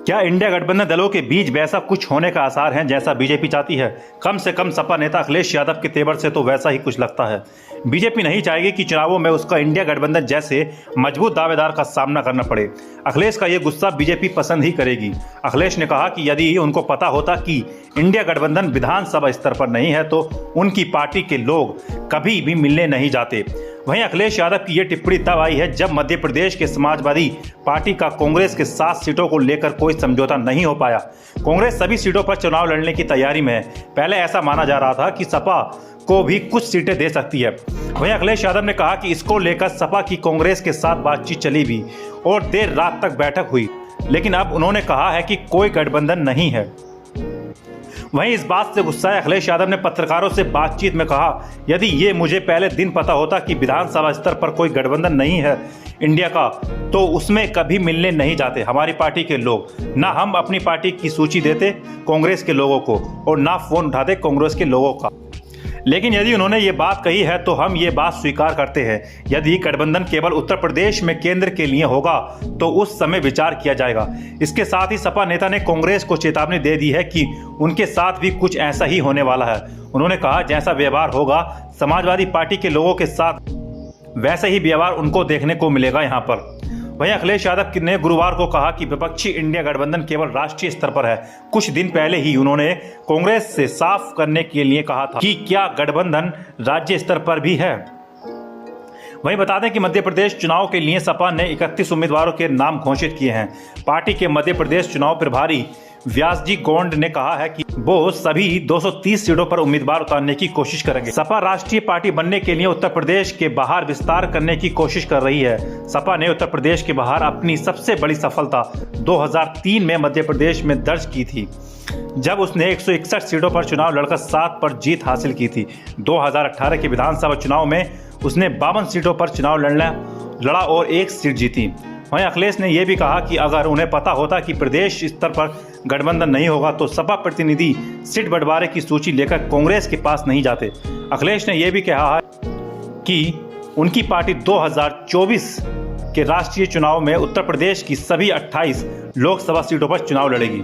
क्या इंडिया गठबंधन दलों के बीच वैसा कुछ होने का आसार है जैसा बीजेपी चाहती है? कम से कम सपा नेता अखिलेश यादव के तेवर से तो वैसा ही कुछ लगता है। बीजेपी नहीं चाहेगी कि चुनावों में उसका इंडिया गठबंधन जैसे मजबूत दावेदार का सामना करना पड़े। अखिलेश का ये गुस्सा बीजेपी पसंद ही करेगी। अखिलेश ने कहा कि यदि उनको पता होता कि इंडिया गठबंधन विधानसभा स्तर पर नहीं है तो उनकी पार्टी के लोग कभी भी मिलने नहीं जाते। वहीं अखिलेश यादव की ये टिप्पणी तब आई है जब मध्य प्रदेश के समाजवादी पार्टी का कांग्रेस के 7 सीटों को लेकर कोई समझौता नहीं हो पाया। कांग्रेस सभी सीटों पर चुनाव लड़ने की तैयारी में है। पहले ऐसा माना जा रहा था कि सपा को भी कुछ सीटें दे सकती है। वहीं अखिलेश यादव ने कहा कि इसको लेकर सपा की कांग्रेस के साथ बातचीत चली भी और देर रात तक बैठक हुई, लेकिन अब उन्होंने कहा है कि कोई गठबंधन नहीं है। वहीं इस बात से गुस्साए अखिलेश यादव ने पत्रकारों से बातचीत में कहा, यदि ये मुझे पहले दिन पता होता कि विधानसभा स्तर पर कोई गठबंधन नहीं है इंडिया का, तो उसमें कभी मिलने नहीं जाते हमारी पार्टी के लोग। ना हम अपनी पार्टी की सूची देते कांग्रेस के लोगों को और ना फोन उठाते कांग्रेस के लोगों का। लेकिन यदि उन्होंने ये बात कही है तो हम ये बात स्वीकार करते हैं। यदि गठबंधन केवल उत्तर प्रदेश में केंद्र के लिए होगा तो उस समय विचार किया जाएगा। इसके साथ ही सपा नेता ने कांग्रेस को चेतावनी दे दी है कि उनके साथ भी कुछ ऐसा ही होने वाला है। उन्होंने कहा, जैसा व्यवहार होगा समाजवादी पार्टी के लोगों के साथ वैसे ही व्यवहार उनको देखने को मिलेगा यहाँ पर। वहीं अखिलेश यादव ने गुरुवार को कहा कि विपक्षी इंडिया गठबंधन केवल राष्ट्रीय स्तर पर है। कुछ दिन पहले ही उन्होंने कांग्रेस से साफ करने के लिए कहा था कि क्या गठबंधन राज्य स्तर पर भी है। वहीं बता दें कि मध्य प्रदेश चुनाव के लिए सपा ने 31 उम्मीदवारों के नाम घोषित किए हैं। पार्टी के मध्य प्रदेश चुनाव प्रभारी व्यासजी गोंड ने कहा है कि वो सभी 230 सीटों पर उम्मीदवार उतारने की कोशिश करेंगे। सपा राष्ट्रीय पार्टी बनने के लिए उत्तर प्रदेश के बाहर विस्तार करने की कोशिश कर रही है। सपा ने उत्तर प्रदेश के बाहर अपनी सबसे बड़ी सफलता 2003 में मध्य प्रदेश में दर्ज की थी, जब उसने 161 सीटों पर चुनाव लड़कर 7 पर जीत हासिल की थी। 2018 के विधानसभा चुनाव में उसने 52 सीटों पर चुनाव लड़ा और 1 सीट जीती। वहीं अखिलेश ने यह भी कहा कि अगर उन्हें पता होता कि प्रदेश स्तर पर गठबंधन नहीं होगा तो सपा प्रतिनिधि सीट बंटवारे की सूची लेकर कांग्रेस के पास नहीं जाते। अखिलेश ने यह भी कहा है कि उनकी पार्टी 2024 के राष्ट्रीय चुनाव में उत्तर प्रदेश की सभी 28 लोकसभा सीटों पर चुनाव लड़ेगी।